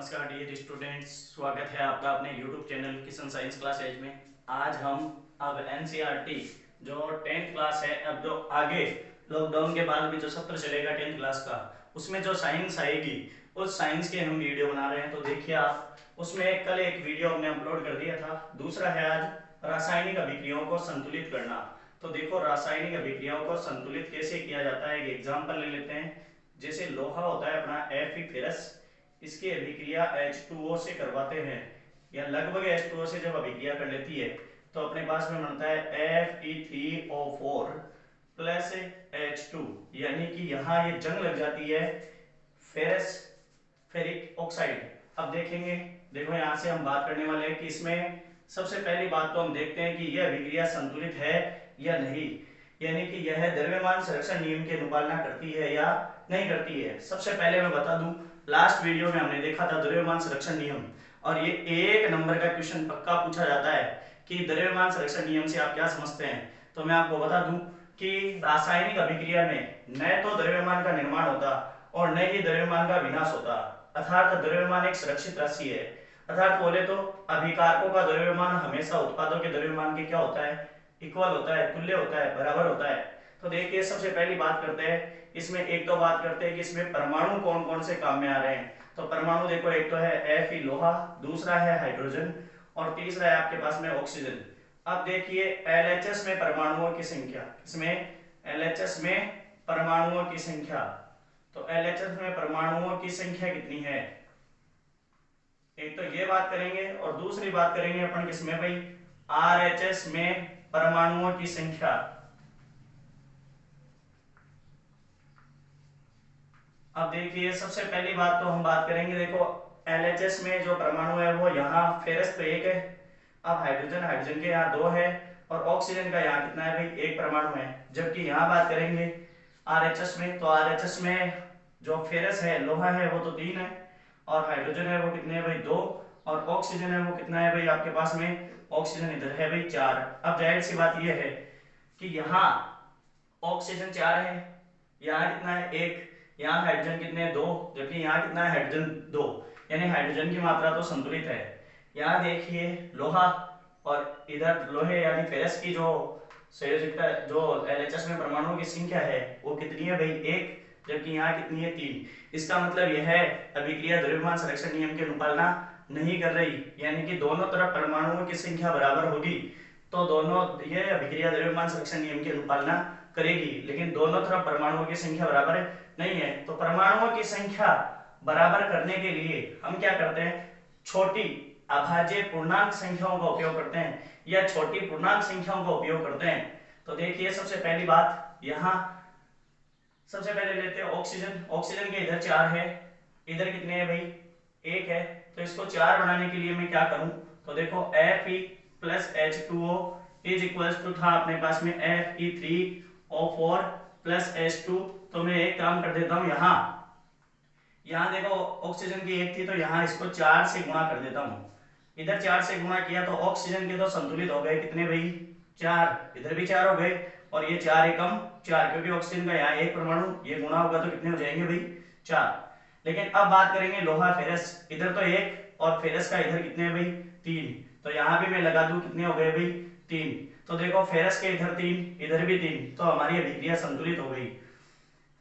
नमस्कार dear students, स्वागत है आपका अपने YouTube channel Kishan science class edge में। आज हम अब एनसीईआरटी जो 10th क्लास है, अब जो आगे लॉकडाउन के बाद भी जो सत्र चलेगा 10th क्लास का, उसमें जो साइंस आएगी उस साइंस के हम वीडियो बना रहे हैं। तो देखिए आप, उसमें कल एक वीडियो हमने अपलोड कर दिया था, दूसरा है आज रासायनिक अभिक्रियाओं को संतुलित करना। तो देखो रासायनिक अभिक्रियाओं को संतुलित कैसे किया जाता है, एक एग्जाम्पल ले लेते हैं। जैसे लोहा होता है अपना Fe फेरस, इसकी अभिक्रिया H2O से करवाते हैं या लगभग H2O से जब अभिक्रिया कर लेती है तो अपने पास में बनता है Fe3O4 प्लस H2, यानी कि यहाँ ये जंग लग जाती है फेरस फेरिक ऑक्साइड। अब देखेंगे, देखो यहाँ से हम बात करने वाले हैं कि इसमें सबसे पहली बात तो हम देखते हैं कि यह अभिक्रिया संतुलित है या नहीं, यानी कि यह द्रव्यमान संरक्षण नियम की अनुपालना करती है या नहीं करती है। सबसे पहले मैं बता दूं, लास्ट वीडियो में हमने देखा था द्रव्यमान संरक्षण नियम, और ये एक नंबर का क्वेश्चन पक्का पूछा जाता है कि द्रव्यमान संरक्षण नियम से आप क्या समझते हैं। तो मैं आपको बता दूं कि रासायनिक अभिक्रिया में न तो द्रव्यमान का निर्माण होता और न ही द्रव्यमान का विनाश होता, अर्थात द्रव्यमान एक सुरक्षित राशि है। अर्थात बोले तो अभिकारकों का द्रव्यमान हमेशा उत्पादों के द्रव्यमान के क्या होता है, इक्वल होता है, तुल्य होता है, बराबर होता है। तो देखिए सबसे पहली बात करते हैं, इसमें एक तो बात करते हैं कि इसमें परमाणु कौन कौन से काम में आ रहे हैं। तो परमाणु देखो, एक तो है Fe लोहा, दूसरा है हाइड्रोजन और तीसरा है आपके पास में ऑक्सीजन। अब देखिए LHS में परमाणुओं की संख्या, इसमें LHS में परमाणुओं की संख्या, तो LHS में परमाणुओं की संख्या कितनी है, एक तो ये बात करेंगे और दूसरी बात करेंगे अपन किसमें भाई, RHS में परमाणुओं की संख्या। अब देखिए सबसे पहली बात तो हम बात करेंगे, देखो LHS में जो परमाणु है वो यहाँ फेरस पे एक है, अब हाइड्रोजन के यहाँ दो है और ऑक्सीजन का यहाँ कितना है भाई, एक परमाणु है। जबकि यहाँ बात करेंगे RHS में, तो RHS में जो फेरस है लोहा है वो तो तीन है और हाइड्रोजन है वो कितने है भाई, दो, और ऑक्सीजन है वो कितना है भाई आपके पास में, ऑक्सीजन इधर है भाई चार। अब जाहिर सी बात यह है कि यहाँ ऑक्सीजन चार है, यहाँ कितना है एक, यहाँ हाइड्रोजन कितने हैं, दो, जबकि यहाँ कितना है हाइड्रोजन दो, यानी हाइड्रोजन की मात्रा तो संतुलित है। यहाँ देखिए लोहा और इधर लोहे यानी फेरस की जो संयोजकता, जो LHS में परमाणुओं की संख्या है वो कितनी है भाई, एक, जबकि यहाँ कितनी है, तीन। इसका मतलब यह है अभिक्रिया द्रव्यमान संरक्षण नियम की अनुपालना नहीं कर रही, यानी कि दोनों तरफ परमाणुओं की संख्या बराबर होगी तो दोनों ये अभिक्रिया द्रव्यमान संरक्षण नियम की अनुपालना करेगी, लेकिन दोनों तरफ परमाणुओं की संख्या बराबर नहीं है। तो परमाणुओं की संख्या बराबर करने के लिए हम क्या करते हैं, छोटी अभाज्य पूर्णांक संख्याओं का उपयोग करते हैं या छोटी पूर्णांक संख्याओं का उपयोग करते हैं। तो देखिए सबसे पहली बात, यहाँ सबसे पहले लेते हैं ऑक्सीजन। ऑक्सीजन के इधर चार है, इधर कितने हैं भाई, एक है। तो इसको चार बनाने के लिए मैं क्या करूं, तो देखो Fe plus H2O is equals to था अपने पास में Fe3O4 प्लस H2। तो मैं एक काम कर देता हूं, यहाँ देखो ऑक्सीजन की एक थी तो यहाँ इसको चार से गुणा कर देता हूँ, इधर चार से गुणा किया तो ऑक्सीजन के तो संतुलित हो गए कितने भाई, चार, इधर भी चार हो गए और ये चार एकम चार, क्योंकि ऑक्सीजन का यहाँ एक परमाणु, ये गुणा होगा तो कितने हो जाएंगे भाई, चार। लेकिन अब बात करेंगे लोहा फेरस, इधर तो एक और फेरस का इधर कितने भाई, तीन, तो यहाँ भी मैं लगा दूं कितने हो गए भाई, तीन। तो देखो फेरस के इधर तीन, इधर भी तीन, तो हमारी अभिक्रिया संतुलित हो गई,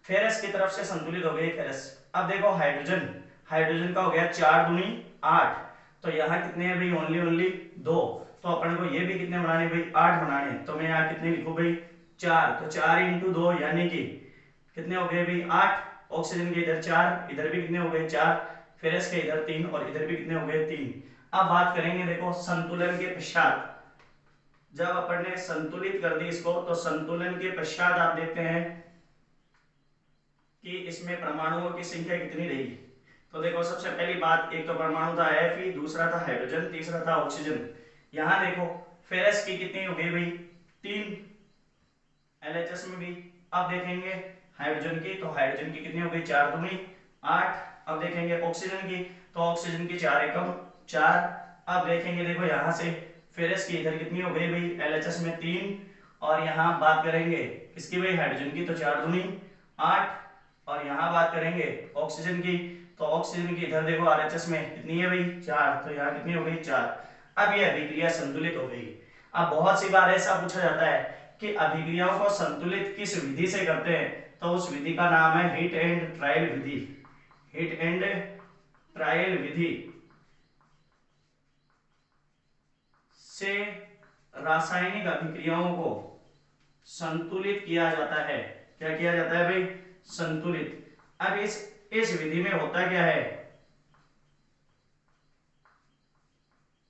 फेरस की तरफ से संतुलित हो गई फेरस। अब देखो हाइड्रोजन, हाइड्रोजन का हो गया चार दूनी आठ, तो यहाँ कितने हैं भाई, ओनली ओनली दो, तो अपन को ये भी कितने बनाने भाई, आठ बनाने। तो मैं यहाँ कितने लिखूं भाई, चार, तो चार इंटू दो यानी कि कितने हो गए भाई, आठ। ऑक्सीजन के इधर चार, इधर भी कितने हो गए, चार, फेरस के इधर तीन और इधर भी कितने हो गए, तीन। अब बात करेंगे देखो संतुलन के पश्चात, जब अपन ने संतुलित कर दी इसको, तो संतुलन के पश्चात आप देखते हैं कि इसमें परमाणुओं की संख्या कितनी रही। तो देखो सबसे पहली बात, एक तो परमाणु था Fe, दूसरा था हाइड्रोजन, तीसरा था ऑक्सीजन। यहाँ देखो फेरस की कितनी हो गई भाई, तीन, LHS में भी। अब देखेंगे हाइड्रोजन की, तो हाइड्रोजन की कितनी हो गई, चार दूनी आठ। अब देखेंगे ऑक्सीजन की, तो ऑक्सीजन की चार एकम चार। अब देखेंगे देखो यहाँ से फेरस की इधर कितनी हो गई भाई, LHS में तीन, और यहाँ बात करेंगे किसकी भाई, हाइड्रोजन की, तो चार दूनी आठ और यहाँ बात करेंगे ऑक्सीजन की, तो ऑक्सीजन की इधर देखो आरएचएस में कितनी है भाई 4, तो यहाँ कितनी हो गई 4। अब ये अभिक्रिया संतुलित हो गई। अब बहुत सी बार ऐसा पूछा जाता है कि अभिक्रियाओं को संतुलित किस विधि से करते हैं, तो उस विधि का नाम है हिट एंड ट्रायल विधि। हिट एंड ट्रायल विधि से रासायनिक अभिक्रियाओं को संतुलित किया जाता है। क्या किया जाता है भाई? संतुलित। अब इस विधि में होता क्या है,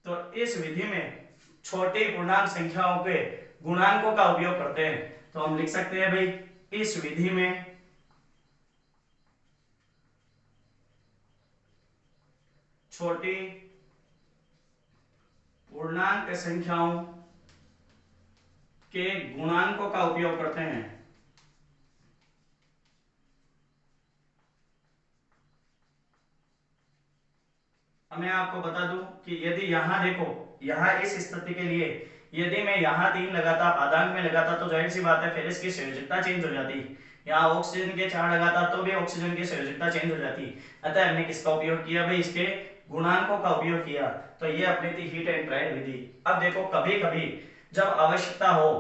तो इस विधि में छोटी पूर्णांक संख्याओं के गुणांकों का उपयोग करते हैं। तो हम लिख सकते हैं भाई इस विधि में छोटी पूर्णांक संख्याओं के गुणांकों का उपयोग करते हैं। मैं आपको बता दूं कि यदि यहां देखो, यहां इस स्थिति के लिए यदि मैं यहां 3 लगाता, पादांक में लगाता, तो जाहिर सी बात है फिर इसकी संयोजकता चेंज हो जाती। यहाँ ऑक्सीजन के 4 लगाता तो भी ऑक्सीजन की संयोजकता चेंज हो जाती। अतः हमने किसका उपयोग किया भाई? इसके गुणांकों का उपयोग किया। तो ये अपनी थी हीट एंड ट्रायल विधि। अब देखो कभी कभी जब आवश्यकता हो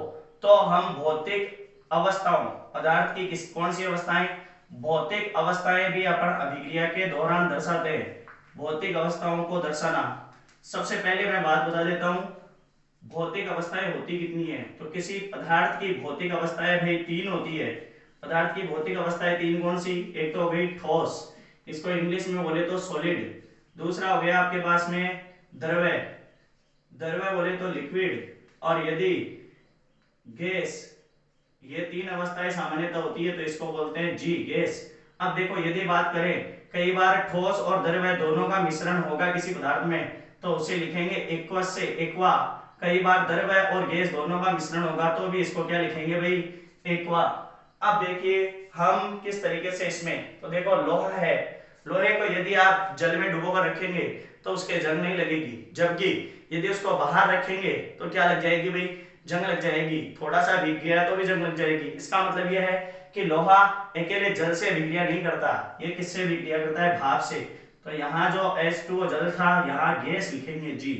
तो हम भौतिक अवस्थाओं, पदार्थ की कौन सी अवस्थाएं? भौतिक अवस्थाएं भी अपन अभिक्रिया के दौरान दर्शाते हैं। भौतिक अवस्थाओं को दर्शाना, सबसे पहले मैं बात बता देता हूं भौतिक अवस्थाएं होती कितनी है। तो किसी पदार्थ की भौतिक अवस्थाएं भाई 3 होती है। पदार्थ की भौतिक अवस्थाएं 3 कौन सी? एक तो हो गई ठोस, इसको इंग्लिश में बोले तो सॉलिड। दूसरा हो गया आपके पास में द्रव्य, द्रव्य बोले तो लिक्विड। और यदि गैस, ये 3 अवस्थाएं सामान्यतः होती है तो इसको बोलते हैं जी गैस। अब देखो यदि बात करें, कई बार ठोस और द्रव्य दोनों का मिश्रण होगा किसी पदार्थ में, तो उसे लिखेंगे एक्वस से एक्वा। कई बार द्रव्य और गैस दोनों का मिश्रण होगा तो भी इसको क्या लिखेंगे भाई? एक्वा। अब देखिए हम किस तरीके से इसमें, तो देखो लोहा है, लोहे को यदि आप जल में डुबोकर रखेंगे तो उसके जंग नहीं लगेगी, जबकि यदि उसको बाहर रखेंगे तो क्या लग जाएगी भाई? जंग लग जाएगी। थोड़ा सा भीग गया तो भी जंग लग जाएगी। इसका मतलब यह है कि लोहा अकेले जल से अभिक्रिया नहीं करता, ये किससे अभिक्रिया करता है? भाप से। तो यहाँ जो H2O जल था, यहाँ गैस लिखेंगे जी।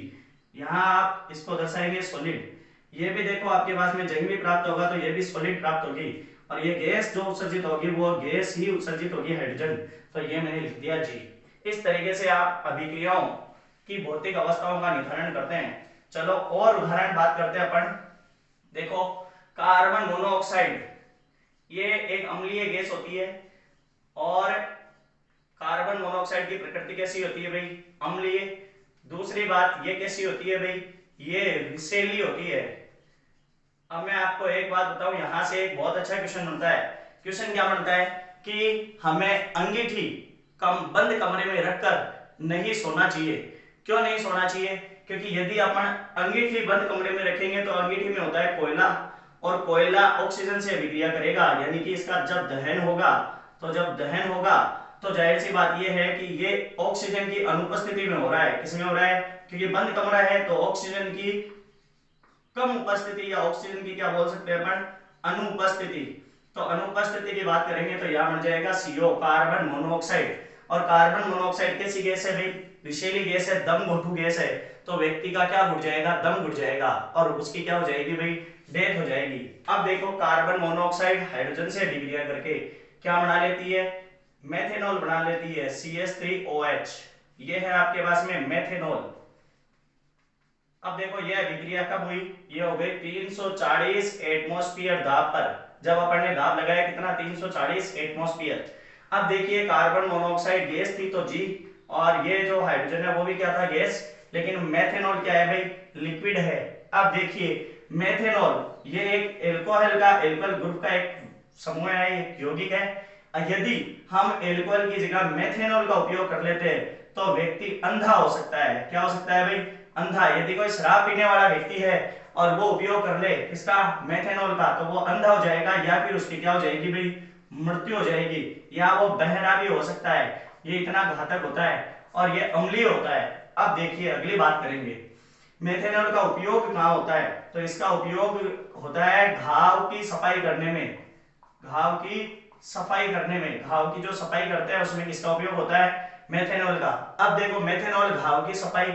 यहाँ आप इसको दर्शाएंगे सॉलिड। ये भी देखो आपके पास में जंग भी प्राप्त होगा तो ये भी सॉलिड प्राप्त होगी। और ये गैस जो उत्सर्जित होगी वो गैस ही उत्सर्जित होगी, हाइड्रोजन। तो ये मैंने लिख दिया जी। इस तरीके से आप अभिक्रियाओं की भौतिक अवस्थाओं का निर्धारण करते हैं। चलो और उदाहरण बात करते हैं अपन। देखो कार्बन मोनोऑक्साइड, ये एक अम्लीय गैस होती है। और कार्बन मोनोऑक्साइड की प्रकृति कैसी होती है भाई? अम्लीय। दूसरी बात ये कैसी होती है भाई? ये विषैली होती है। अब मैं आपको एक बात बताऊं, यहां से एक बहुत अच्छा क्वेश्चन बनता है। क्वेश्चन क्या बनता है कि हमें अंगीठी बंद कमरे में रखकर नहीं सोना चाहिए। क्यों नहीं सोना चाहिए? क्योंकि यदि अपन अंगीठी बंद कमरे में रखेंगे तो अंगीठी में होता है कोयला, और कोयला ऑक्सीजन से अभिक्रिया करेगा, यानी कि इसका जब दहन होगा, तो जब दहन होगा तो जाहिर सी बात यह है कि ये ऑक्सीजन की अनुपस्थिति में हो रहा है। किसमें हो रहा है? क्योंकि बंद कमरा है तो ऑक्सीजन की कम उपस्थिति, या ऑक्सीजन की क्या बोल सकते हैं अपन? अनुपस्थिति। तो अनुपस्थिति की बात करेंगे तो यहां बन जाएगा CO, कार्बन मोनोऑक्साइड। और कार्बन मोनोऑक्साइड कैसी गैस है भाई? विषैली गैस है, दम घुटू गैस है। तो व्यक्ति का क्या घुट जाएगा? दम घुट जाएगा, और उसकी क्या हो जाएगी भाई? डेथ हो जाएगी। अब देखो कार्बन मोनोऑक्साइड हाइड्रोजन से अभिक्रिया करके क्या बना लेती है? मेथेनॉल बना लेती है, CH3OH। ये है आपके पास में मेथेनॉल। अब देखो ये अभिक्रिया कब हुई? ये हो गई 340 एटमॉस्फेयर दाब पर। जब अपन ने दाब लगाया कितना? 340 एटमॉस्फेयर। अब देखिए कार्बन मोनोऑक्साइड गैस थी तो जी, और ये जो हाइड्रोजन है वो भी क्या था? गैस। लेकिन मेथेनॉल क्या है भाई? लिक्विड है। अब देखिए मेथेनॉल ये एक एल्कोहल का, एल्कोहल ग्रुप का एक समूह है, एक यौगिक है। यदि हम एल्कोहल की जगह मेथेनॉल का उपयोग कर लेते हैं तो व्यक्ति अंधा हो सकता है। क्या हो सकता है भाई? अंधा। यदि कोई शराब पीने वाला व्यक्ति है और वो उपयोग कर ले इसका, मेथेनॉल का, तो वो अंधा हो जाएगा, या फिर उसकी क्या हो जाएगी भाई? मृत्यु हो जाएगी, या वो बहरा भी हो सकता है। ये इतना घातक होता है और ये अम्लीय होता है। अब देखिए अगली बात करेंगे, मेथेनॉल का उपयोग कहाँ होता है? तो इसका उपयोग होता है घाव की सफाई करने में। घाव की सफाई करने में, घाव की जो सफाई करते हैं उसमें किसका उपयोग होता है, मेथेनॉल का। अब देखो मेथेनॉल घाव की सफाई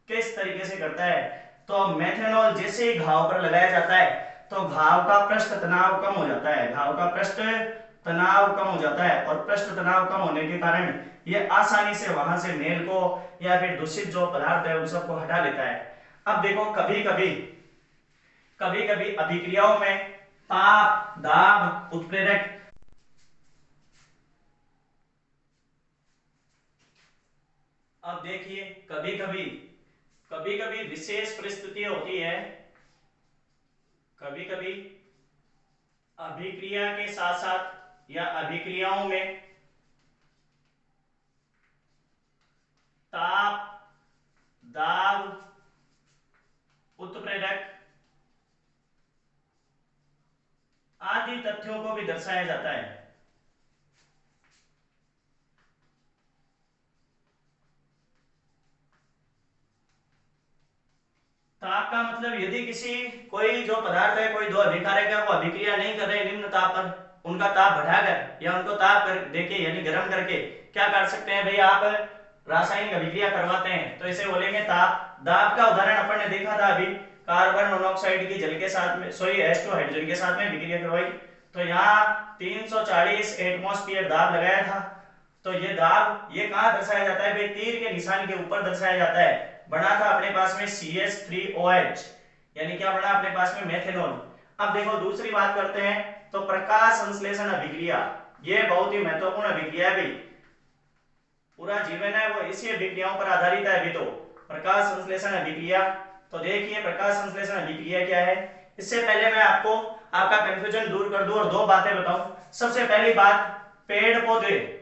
किस तरीके से करता है, तो मेथेनॉल जैसे ही घाव पर लगाया जाता है तो घाव का पृष्ठ तनाव कम हो जाता है, घाव का पृष्ठ तनाव कम हो जाता है, और पृष्ठ तनाव कम होने के कारण ये आसानी से वहां से मेल को या फिर दूषित जो पदार्थ है उन सबको हटा लेता है। अब देखो कभी कभी अभिक्रियाओं में ताप, दाब, उत्प्रेरक, अब देखिए कभी कभी विशेष परिस्थिति होती है, कभी कभी अभिक्रिया के साथ साथ या अभिक्रियाओं में ताप, दाब, उत्प्रेरक आदि तथ्यों को भी दर्शाया जाता है। ताप का मतलब यदि किसी कोई जो पदार्थ है, कोई दो अभिकारक है, वो अभिक्रिया नहीं कर रहे निम्न ताप पर, उनका ताप बढ़ाकर या उनको ताप कर देके यानी गर्म करके क्या कर सकते हैं भाई, आप रासायनिक अभिक्रिया करवाते हैं, तो इसे बोलेंगे ताप। दाब का उदाहरण अपन ने देखा था अभी, कार्बन मोनोऑक्साइड की जल के साथ में सॉरी H2 हाइड्रोजन के साथ में अभिक्रिया करवाई, तो यहाँ 340 एटमॉस्फेयर दाब लगाया था। तो ये दाब ये कहाँ दर्शाया जाता है भाई, तीर के निशान के ऊपर दर्शाया जाता है। बना था अपने पास में CH3OH, यानी क्या बना अपने पास में, मेथेनॉल। अब देखो दूसरी बात करते हैं, तो प्रकाश संश्लेषण अभिक्रिया, ये बहुत ही महत्वपूर्ण अभिक्रिया है भाई, पूरा जीवन है वो इसी अभिक्रियाओं पर आधारित है। अभी तो प्रकाश संश्लेषण अभिक्रिया, तो देखिए प्रकाश संश्लेषण अभिक्रिया क्या है। इससे पहले मैं आपको आपका कंफ्यूजन दूर कर दूं और दो बातें बताऊं। सबसे पहली बात, पेड़ पौधे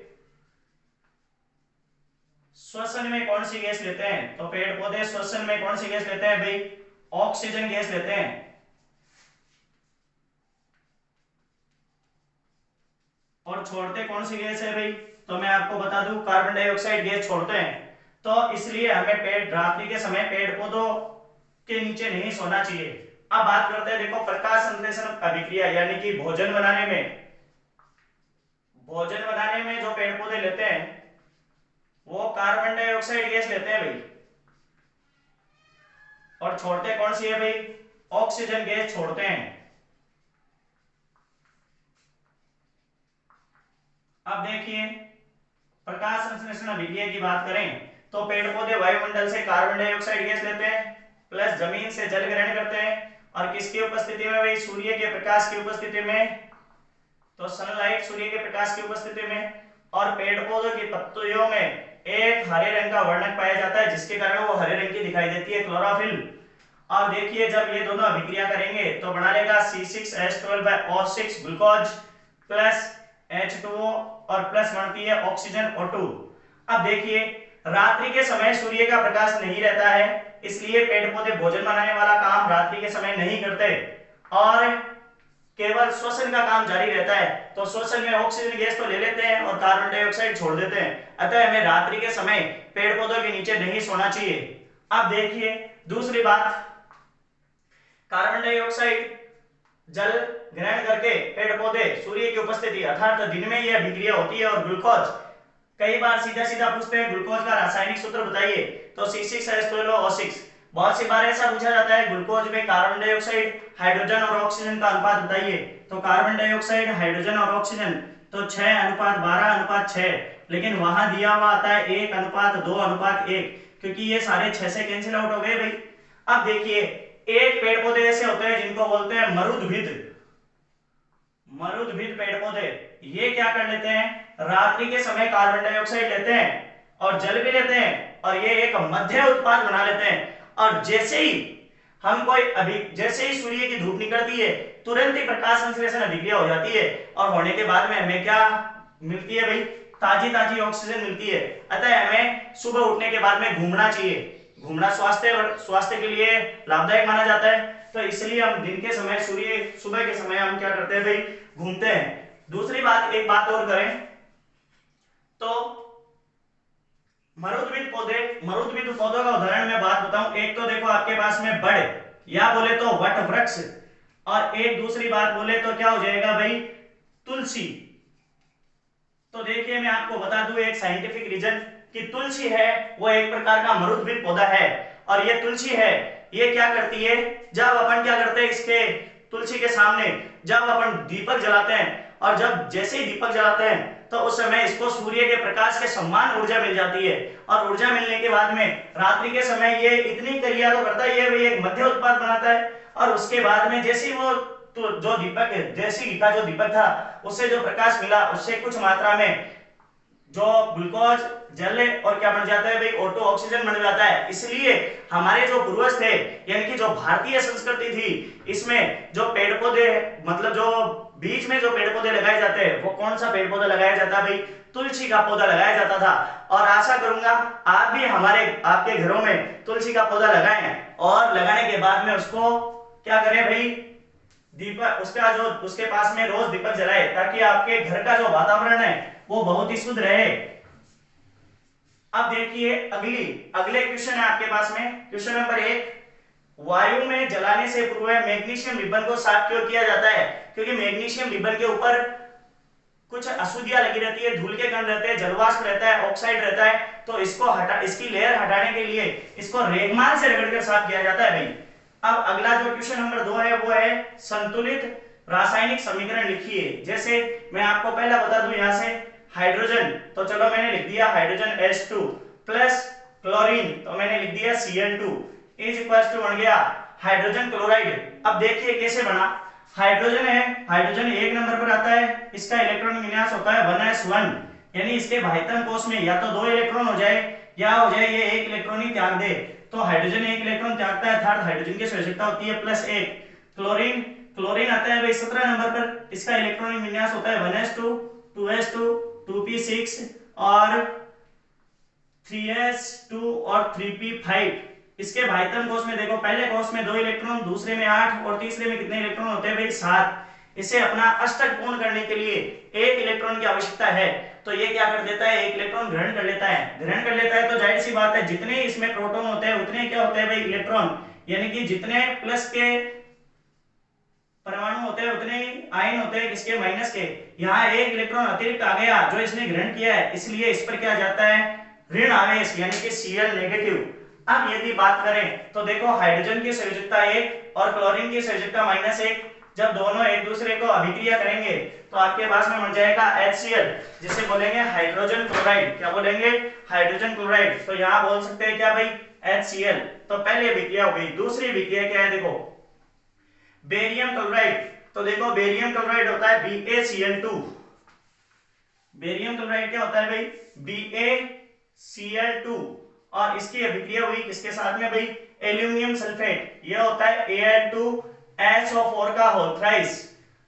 श्वसन में कौन सी गैस लेते हैं, तो पेड़ पौधे श्वसन में कौन सी गैस लेते हैं भाई, ऑक्सीजन गैस लेते हैं, और छोड़ते कौन सी गैस है भाई, तो मैं आपको बता दूं कार्बन डाइऑक्साइड गैस छोड़ते हैं। तो इसलिए हमें पेड़ रात्रि के समय पेड़ पौधों के नीचे नहीं सोना चाहिए। अब बात करते हैं, देखो प्रकाश संश्लेषण अभिक्रिया यानी कि भोजन बनाने में जो पेड़ पौधे लेते हैं वो कार्बन डाइऑक्साइड गैस लेते हैं भाई, और छोड़ते कौन सी है भाई, ऑक्सीजन गैस छोड़ते हैं। अब देखिए प्रकाश संश्लेषण अभिक्रिया की बात करें तो पेड़ पौधे वायुमंडल से कार्बन डाइऑक्साइड गैस लेते हैं प्लस जमीन से जल ग्रहण करते हैं, और किसकी उपस्थिति में भाई, सूर्य के प्रकाश की उपस्थिति में, तो सनलाइट सूर्य के प्रकाश की उपस्थिति में। और पेड़ पौधों की पत्तियों में एक हरे रंग का वर्णक पाया जाता है जिसके कारण वो हरे रंग की दिखाई देती है, क्लोरोफिल। और देखिए जब ये दोनों अभिक्रिया करेंगे तो बना लेगा C6H12O6 ग्लूकोज प्लस H2O और प्लस बनती है ऑक्सीजन O2। अब देखिए रात्रि के समय सूर्य का प्रकाश नहीं रहता है, इसलिए पेड़ पौधे भोजन बनाने वाला काम रात्रि के समय नहीं करते और केवल श्वसन का काम जारी रहता है। तो श्वसन में ऑक्सीजन गैस तो ले लेते हैं और कार्बन डाइऑक्साइड छोड़ देते हैं, अतः हमें रात्रि के समय पेड़ पौधों के नीचे नहीं सोना चाहिए। अब देखिए दूसरी बात, कार्बन डाइऑक्साइड जल ग्रहण करके पेड़ पौधे सूर्य की उपस्थिति अर्थात दिन में यह अभिक्रिया होती है, और ग्लूकोज कई बार सीधा सीधा पूछते हैं ग्लूकोज का रासायनिक सूत्र बताइए, तो C6H12O6। बहुत सी बार ऐसा पूछा जाता है ग्लूकोज में कार्बन डाइऑक्साइड हाइड्रोजन और ऑक्सीजन का अनुपात बताइए, तो कार्बन डाइऑक्साइड हाइड्रोजन और ऑक्सीजन तो 6:12:6, लेकिन वहां दिया हुआ आता है 1:2:1, क्योंकि ये सारे 6 से कैंसिल आउट हो गए भाई। अब देखिए एक पेड़ पौधे ऐसे होते हैं जिनको बोलते हैं मरुद्भिद पेड़ पौधे, ये क्या कर लेते हैं, रात्रि के समय कार्बन डाइऑक्साइड लेते हैं और जल भी लेते हैं और ये एक मध्य उत्पाद बना लेते हैं, और जैसे ही सूर्य की धूप निकलती है तुरंत ही प्रकाश संश्लेषण अभिक्रिया हो जाती है, और होने के बाद में हमें क्या मिलती है भाई, ताजी ताजी ऑक्सीजन मिलती है। अतः हमें सुबह उठने के बाद में घूमना चाहिए, घूमना स्वास्थ्य के लिए लाभदायक माना जाता है, तो इसलिए हम दिन के समय सुबह के समय हम क्या करते हैं भाई, घूमते हैं। दूसरी बात, एक बात और करें तो मरुद्भिद पौधों का उदाहरण मैं बात बताऊं, एक तो देखो आपके पास में बड़ या बोले तो वट वृक्ष, और एक दूसरी बात बोले तो क्या हो जाएगा भाई, तुलसी। तो देखिए मैं आपको बता दूं एक साइंटिफिक रीजन कि तुलसी है वो एक प्रकार का मरुद्भिद पौधा है। और ये तुलसी है ये क्या करती है, जब अपन क्या करते हैं इसके तुलसी के सामने जब अपन दीपक जलाते हैं और जब जैसे ही दीपक जलाते हैं तो उस समय इसको सूर्य के प्रकाश के समान ऊर्जा मिल जाती है। और ऊर्जा मिलने के बाद में रात्रि के समय ये इतनी क्रिया तो करता ही है भाई, एक मध्य उत्पाद बनाता है। और उसके बाद में जैसे वो तो जो दीपक जैसी का जो दीपक था उससे जो प्रकाश मिला उससे कुछ मात्रा में जो ग्लूकोज जल और क्या बन जाता है भाई, ऑटो ऑक्सीजन बन जाता है। इसलिए हमारे जो पूर्वज थे यानी कि जो भारतीय संस्कृति थी इसमें जो पेड़ पौधे मतलब जो बीच में जो पेड़ पौधे लगाए जाते हैं वो कौन सा पेड़ पौधा लगाया जाता है भाई, तुलसी का पौधा लगाया जाता था। और आशा करूंगा आप भी हमारे आपके घरों में तुलसी का पौधा लगाएं और लगाने के बाद में उसको क्या करें भाई, दीपक उसका जो उसके पास में रोज दीपक जलाए ताकि आपके घर का जो वातावरण है वो बहुत ही शुद्ध रहे। अब देखिए अगले क्वेश्चन है आपके पास में, क्वेश्चन नंबर 1, वायु में जलाने से पूर्व मैग्नीशियम रिबन को साफ क्यों किया जाता है? क्योंकि मैग्नीशियम रिबन के ऊपर कुछ अशुद्धियां लगी रहती है, धूल के कण रहते हैं, जलवाष्प रहता है, ऑक्साइड रहता है, तो इसको हटा इसकी लेयर हटाने के लिए इसको रेगमाल से रगड़कर साफ किया जाता है भाई। अब अगला जो क्वेश्चन नंबर 2 है वो है संतुलित रासायनिक समीकरण लिखिए। जैसे मैं आपको पहला बता दूं यहां से हाइड्रोजन, तो चलो मैंने लिख दिया हाइड्रोजन H2 प्लस क्लोरीन तो मैंने लिख दिया Cl2 इज इक्वल्स टू बन गया हाइड्रोजन क्लोराइड। अब देखिए कैसे बना, हाइड्रोजन है, हाइड्रोजन एक नंबर पर आता है, इसका इलेक्ट्रॉन विन्यास होता है 1s1 यानी इसके भाइतम कोष में या तो 2 इलेक्ट्रॉन हो जाए या हो जाए ये एक इलेक्ट्रॉन ही त्याग दे, तो हाइड्रोजन एक इलेक्ट्रॉन त्यागता है, अर्थात हाइड्रोजन की आवश्यकता होती है +1। क्लोरीन क्लोरीन आता है भाई 17 नंबर पर, इसका इलेक्ट्रॉनिक विन्यास होता है 1s2 2s2 2p6 और 3s2 और 3p5। इसके भाइतम कोष में देखो पहले कोष में 2 इलेक्ट्रॉन, दूसरे में 8 और तीसरे में कितने इलेक्ट्रॉन होते हैं भाई 7। इसे अपना अष्टक पूर्ण करने के लिए एक इलेक्ट्रॉन की आवश्यकता है, तो ये क्या कर देता है, एक इलेक्ट्रॉन ग्रहण कर लेता है। ग्रहण कर लेता है तो जाहिर सी बात है जितने इसमें प्रोटॉन होते हैं उतने क्या होते हैं भाई इलेक्ट्रॉन, यानी कि जितने प्लस के परमाणु होते हैं उतने ही आयन होते हैं किसके, माइनस के। यहाँ एक इलेक्ट्रॉन अतिरिक्त आ गया जो इसने ग्रहण किया है, इसलिए इस पर क्या जाता है ऋण आवेश यानी कि Cl नेगेटिव। अब यदि बात करें तो देखो हाइड्रोजन की संयोजकता 1 और क्लोरीन की संयोजकता -1, जब दोनों एक दूसरे को अभिक्रिया करेंगे तो आपके पास में बन जाएगा HCl जिसे बोलेंगे हाइड्रोजन क्लोराइड। क्या बोलेंगे, हाइड्रोजन क्लोराइड। तो यहाँ बोल सकते हैं क्या भाई HCl। तो पहले अभिक्रिया हो गई। दूसरी अभिक्रिया क्या है देखो बेरियम क्लोराइड, तो देखो बेरियम क्लोराइड होता है BaCl2। बेरियम क्लोराइड क्या होता है भाई BaCl2 और इसकी अभिक्रिया हुई किसके साथ में भाई एल्यूमिनियम सल्फेट, यह होता है Al2SO4 का होल थ्राइस।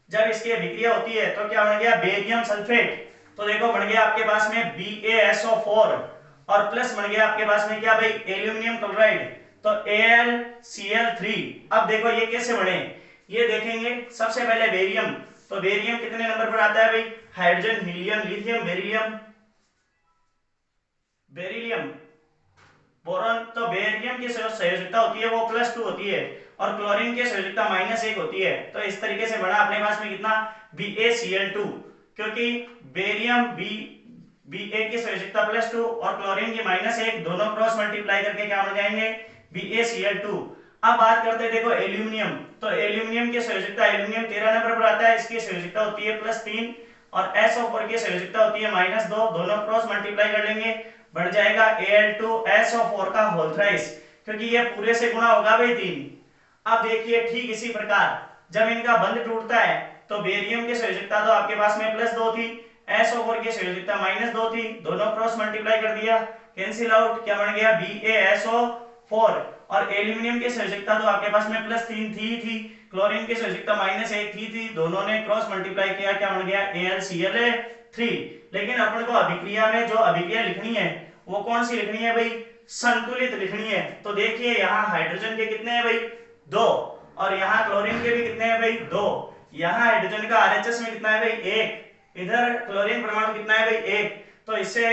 जब इसकी अभिक्रिया होती है तो क्या बन गया बेरियम सल्फेट, तो देखो बन गया आपके पास में BaSO4 और प्लस बन गया आपके पास में क्या भाई एल्यूमिनियम क्लोराइड, तो AlCl3। अब देखो ये कैसे बने ये देखेंगे। सबसे पहले बेरियम, तो बेरियम कितने नंबर पर आता है भाई, hydrogen helium lithium beryllium beryllium boron. तो बेरियम की संयोजकता होती है वो +2 होती है और क्लोरीन की संयोजकता -1 होती है। तो इस तरीके से बना अपने पास में कितना BaCl2, क्योंकि बेरियम Ba की संयोजकता +2 और क्लोरीन की -1 दोनों क्रॉस मल्टीप्लाई करके क्या बन जाएंगे BaCl2। अब बात करते हैं देखो एल्यूमिनियम, तो एल्यूमिनियम की संयोजकता एल्यूमिनियम 13 नंबर पर आता है, इसकी संयोजकता होती है +3 और SO4 की संयोजकता होती है -2, दोनों क्रॉस मल्टीप्लाई कर लेंगे बढ़ जाएगा Al2SO4 का होल थ्राइस, क्योंकि ये पूरे से गुणा होगा भाई 3। अब देखिए ठीक इसी प्रकार जब इनका बंध टूटता है तो बेरियम की संयोजकता तो आपके पास में +2 थी, SO4 की संयोजकता -2 थी, दोनों क्रॉस मल्टीप्लाई कर दिया कैंसिल आउट, क्या बन गया BaSO4 और एल्यूमिनियम की संयोजकता तो आपके पास में +3 थी, क्लोरीन की संयोजकता -1 थी, दोनों ने क्रॉस मल्टीप्लाई किया क्या बन गया AlCl3। लेकिन अपन को अभिक्रिया में जो अभिक्रिया लिखनी है वो कौन सी लिखनी है भाई संतुलित लिखनी है। तो देखिए यहाँ हाइड्रोजन के कितने हैं भाई 2 और यहाँ क्लोरीन के भी कितने हैं भाई 2, यहाँ हाइड्रोजन का RHS में कितना है भाई 1, इधर क्लोरीन परमाणु कितना है भाई 1, तो इससे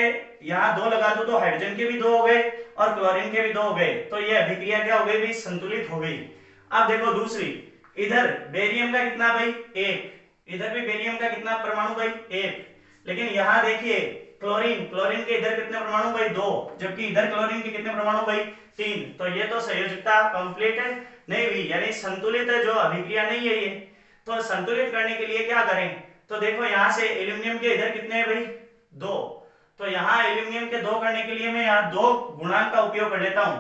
यहाँ 2 लगा दो तो हाइड्रोजन के भी 2 हो गए और क्लोरीन के भी 2 हो गए, तो ये अभिक्रिया क्या हो गई भाई संतुलित हो गई। अब देखो दूसरी, इधर बेरियम का कितना भाई 1, इधर भी बेरियम का कितना परमाणु भाई 1, लेकिन यहाँ देखिए क्लोरीन, क्लोरीन के इधर कितने परमाणु भाई 2, जबकि इधर क्लोरीन के कितने परमाणु भाई 3। तो ये तो संयोजकता कंप्लीट नहीं हुई, यानी संतुलित जो अभिक्रिया नहीं है ये। तो संतुलित करने के लिए क्या करें, तो देखो यहाँ से एल्यूमिनियम के इधर कितने हैं भाई 2, तो यहाँ एल्यूमिनियम के 2 करने के लिए मैं यहाँ 2 गुणांक का उपयोग कर लेता हूँ।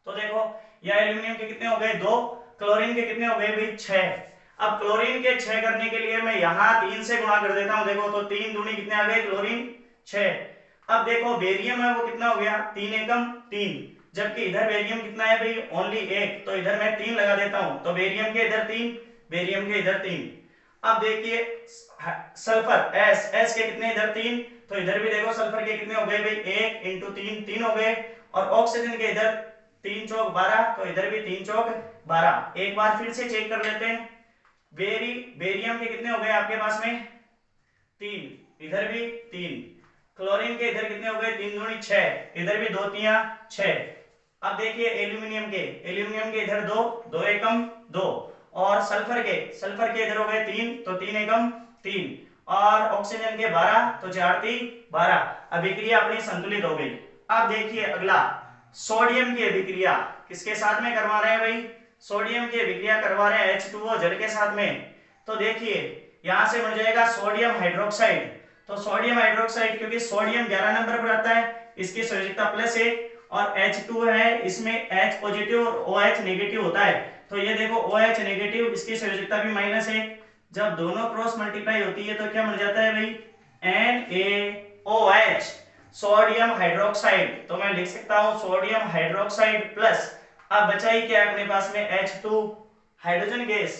तो देखो यहाँ एल्यूमिनियम के कितने हो गए 2, क्लोरीन के कितने हो गए भाई 6। अब क्लोरीन के 6 करने के लिए मैं यहाँ 3 से गुणा कर देता हूँ। देखो तो 3 दूनी कितने आ गए क्लोरीन 6। अब देखो बेरियम है वो कितना हो गया 3 एकम 3, जबकि इधर बेरियम कितना है भाई ओनली 1, तो इधर मैं 3 लगा देता हूँ। तो बेरियम के इधर 3, बेरियम के इधर 3। अब देखिए सल्फर एस के कितने इधर 3, तो इधर भी देखो सल्फर के कितने हो गए भाई 1 इंटू 3 3 हो गए। और ऑक्सीजन के इधर 3 चौक 12, तो इधर भी 3 चौक 12। एक बार फिर से चेक कर लेते हैं, बेरियम के कितने हो गए आपके पास में 3, इधर भी 3। क्लोरीन के इधर कितने हो गए 3 दूनी 6, इधर भी 2 3 6। अब देखिए एल्यूमिनियम के इधर 2 2 एकम 2, और सल्फर के इधर हो गए 3, तो 3 एकम 3, और ऑक्सीजन के 12, तो 4 3 12। अभिक्रिया अपनी संतुलित हो गई। अब देखिए अगला सोडियम की अभिक्रिया किसके साथ में करवा रहे हैं भाई, सोडियम की अभिक्रिया करवा रहे हैं H2O जल के साथ में। तो देखिए यहां से बन जाएगा सोडियम हाइड्रोक्साइड। तो सोडियम हाइड्रोक्साइड, क्योंकि सोडियम 11 नंबर पर आता है, इसकी संयोजकता +1, और H2 है इसमें H पॉजिटिव और OH नेगेटिव होता है। तो ये देखो OH नेगेटिव, इसकी संयोजकता भी -1। जब दोनों क्रॉस मल्टीप्लाई होती है तो क्या मिल जाता है भाई NaOH, सोडियम हाइड्रोक्साइड। तो मैं लिख सकता हूं सोडियम हाइड्रोक्साइड प्लस, अब बचा ही क्या है अपने पास में H2 हाइड्रोजन गैस।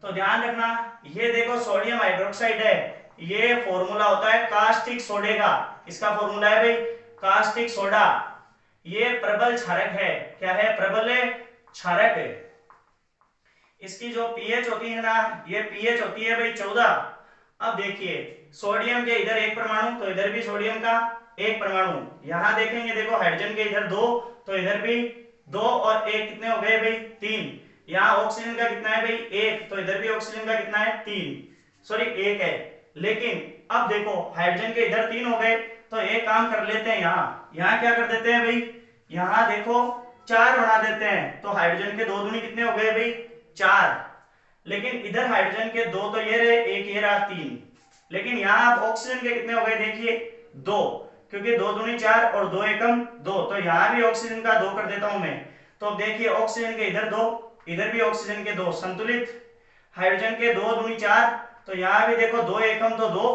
तो ध्यान रखना ये देखो सोडियम हाइड्रोक्साइड है, ये फॉर्मूला होता है कास्टिक सोडे का। इसका फॉर्मूला है भाई कास्टिक सोडा। ये प्रबल क्षारक है, क्या है प्रबल क्षारक। इसकी जो पीएच होती है ना, ये पीएच होती है भाई 14। अब देखिए सोडियम के इधर 1 परमाणु, तो इधर भी सोडियम का 1 परमाणु। यहां देखेंगे देखो हाइड्रोजन के इधर 2, तो इधर भी 2 और 1 कितने हो गए भाई 3। यहाँ ऑक्सीजन का कितना है भाई 1, तो इधर भी ऑक्सीजन का कितना है 3, सॉरी 1 है। लेकिन अब देखो हाइड्रोजन के इधर 3 हो गए, तो एक काम कर लेते हैं, यहाँ क्या कर देते हैं भाई, यहाँ देखो 4 बना देते हैं। तो हाइड्रोजन के 2 दूनी कितने हो गए भाई 4। लेकिन इधर हाइड्रोजन के 2 तो ये रहे, 1 ये रहा 3। लेकिन यहाँ आप ऑक्सीजन के कितने हो गए देखिए 2, क्योंकि 2 दूनी 4 और 2 एकम 2, तो यहाँ भी ऑक्सीजन का 2 कर देता हूं मैं। तो अब देखिए ऑक्सीजन के इधर 2, इधर भी ऑक्सीजन के 2, संतुलित। हाइड्रोजन के 2 दूनी 4, तो यहाँ भी देखो 2 एकम तो 2,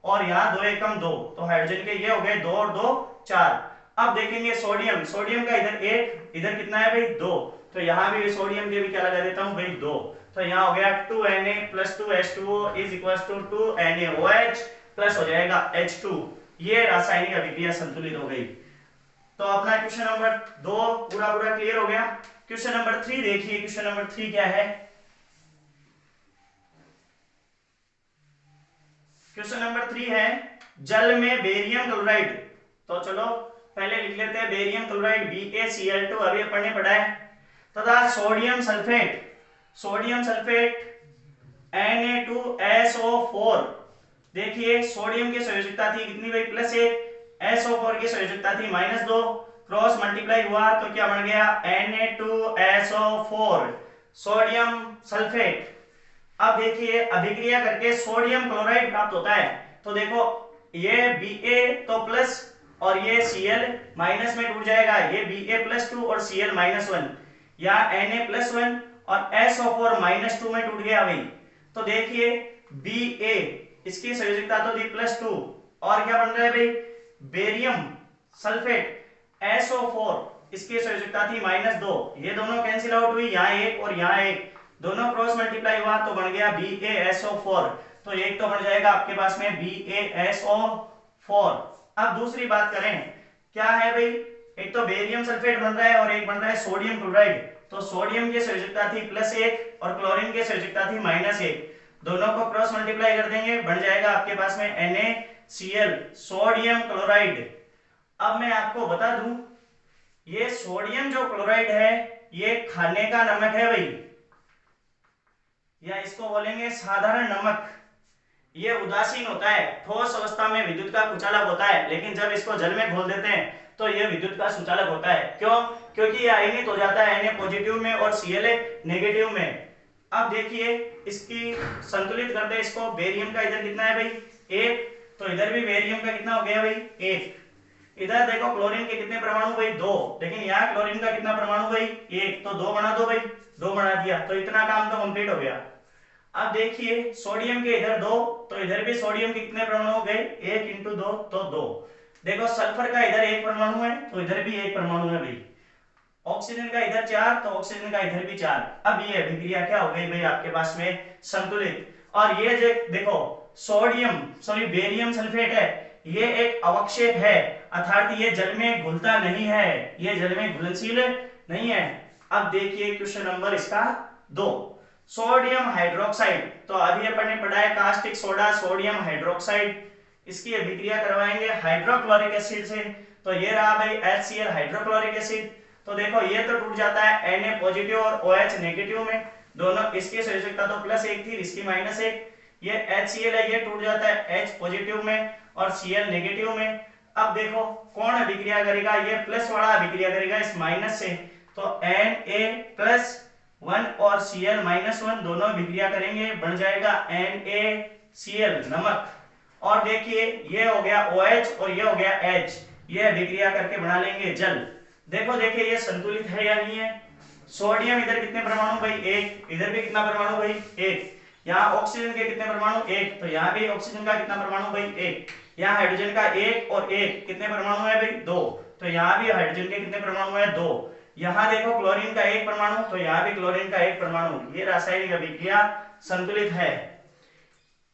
और यहाँ 2 एकम 2, तो हाइड्रोजन के ये हो गए 2 और 2 4। अब देखेंगे सोडियम, सोडियम का इधर 1, इधर कितना है भाई 2, तो यहाँ भी सोडियम के भी क्या लगा देता हूँ भाई 2। तो यहाँ हो गया 2Na + 2H2O = 2NaOH प्लस हो जाएगा H2। ये रासायनिक अभिक्रिया संतुलित हो गई। तो अपना क्वेश्चन नंबर 2 पूरा क्लियर हो गया। क्वेश्चन नंबर 3 देखिए, क्वेश्चन नंबर 3 क्या है। क्वेश्चन नंबर 3 है जल में बेरियम क्लोराइड। तो चलो पहले लिख लेते हैं बेरियम क्लोराइड BaCl2 अभी अपन ने पढ़ा है, तथा सोडियम सल्फेट Na2SO4। देखिए सोडियम की संयोजकता थी कितनी भाई +1, SO4 की संयोजकता थी -2, क्रॉस मल्टीप्लाई हुआ तो क्या बन गया Na2SO4 सोडियम सल्फेट। अब देखिए अभिक्रिया करके सोडियम क्लोराइड प्राप्त होता है। तो देखो ये Ba तो प्लस, और ये Cl माइनस में टूट जाएगा, ये Ba+2 और Cl -1, या Na+1 और SO4 -2 में टूट गया भाई। तो देखिए Ba इसकी संयोजकता तो थी +2, और क्या बन रहा है भाई बेरियम सल्फेट SO4 इसकी संयोजकता थी -2, ये दोनों कैंसिल आउट हुई, यहाँ 1 और यहाँ 1, दोनों क्रॉस मल्टीप्लाई हुआ तो बन गया BaSO4। तो एक तो बन जाएगा आपके पास में BaSO4। अब दूसरी बात करें क्या है भाई, एक तो बेरियम सल्फेट बन रहा है और एक बन रहा है सोडियम क्लोराइड। तो सोडियम की संयोजकता थी +1 और क्लोरीन की संयोजकता थी -1, दोनों को क्रॉस मल्टीप्लाई कर देंगे बन जाएगा आपके पास में NaCl सोडियम क्लोराइड। अब मैं आपको बता दूं ये सोडियम जो क्लोराइड है ये खाने का नमक है भाई, या इसको बोलेंगे साधारण नमक, ये उदासीन होता है, ठोस अवस्था में विद्युत का कुचालक होता है, लेकिन जब इसको जल में घोल देते हैं तो ये विद्युत का सुचालक होता है। क्यों? क्योंकि ये आयनित हो जाता है Na पॉजिटिव में और Cl नेगेटिव में। अब देखिए इसकी संतुलित करते हैं इसको। बेरियम का इधर कितना है भाई 1, तो इधर भी बेरियम का कितना हो गया भाई 1। इधर देखो क्लोरीन के कितने परमाणु भाई 2, लेकिन यहाँ क्लोरीन का कितना परमाणु भाई 1, तो 2 बना दो भाई, 2 बना दिया, तो इतना काम तो कंप्लीट हो गया। अब देखिए सोडियम के इधर 2, तो इधर भी सोडियम के कितने परमाणु हो गए 1 × 2 तो 2। देखो सल्फर का इधर 1 परमाणु है, तो इधर भी 1 परमाणु है भाई। ऑक्सीजन का इधर 4, तो ऑक्सीजन का इधर भी 4। अब ये अभिक्रिया क्या हो गई भाई आपके पास में संतुलित। और ये जो देखो सोडियम सॉरी बेरियम सल्फेट है, ये एक अवक्षेप है, अर्थात ये जल में घुलता नहीं है, ये जल में घुलनशील नहीं है। अब देखिए क्वेश्चन नंबर इसका 2, सोडियम हाइड्रोक्साइड। तो अभी अपन ने पढ़ा है कास्टिक सोडा सोडियम हाइड्रोक्साइड, इसकी अभिक्रिया करवाएंगे हाइड्रोक्लोरिक एसिड से। तो ये रहा भाई HCl हाइड्रोक्लोरिक एसिड। तो देखो ये तो टूट जाता है Na पॉजिटिव और OH नेगेटिव में, दोनों इसकी संयोजकता तो +1 थी, इसकी -1। ये HCl है, ये टूट जाता है H पॉजिटिव में और Cl नेगेटिव में। अब देखो कौन अभिक्रिया करेगा, ये प्लस वाला अभिक्रिया करेगा इस माइनस से, तो Na+1 और Cl-1 दोनों अभिक्रिया करेंगे, बन जाएगा NaCl नमक। और देखिए ये हो गया OH और ये हो गया H, ये अभिक्रिया करके बना लेंगे जल। देखो देखिए ये संतुलित है या नहीं है। सोडियम इधर कितने परमाणु भाई 1, इधर भी कितना परमाणु भाई 1। यहाँ ऑक्सीजन के कितने परमाणु 1, तो यहाँ भी ऑक्सीजन का कितना परमाणु भाई 1। यहाँ हाइड्रोजन का 1 और 1 कितने परमाणु है भाई 2, तो यहाँ भी हाइड्रोजन के कितने परमाणु है 2। यहाँ देखो क्लोरीन का 1 परमाणु, तो यहाँ भी क्लोरीन का 1 परमाणु। ये रासायनिक अभिक्रिया संतुलित है।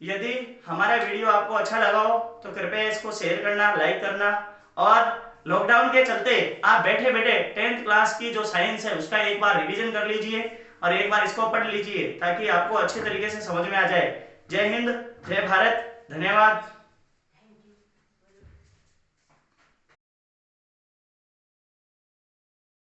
यदि हमारा वीडियो आपको अच्छा लगा हो तो कृपया इसको शेयर करना, लाइक करना। और लॉकडाउन के चलते आप बैठे बैठे 10th क्लास की जो साइंस है उसका एक बार रिवीजन कर लीजिए और एक बार इसको पढ़ लीजिए ताकि आपको अच्छे तरीके से समझ में आ जाए। जय हिंद, जय भारत, धन्यवाद।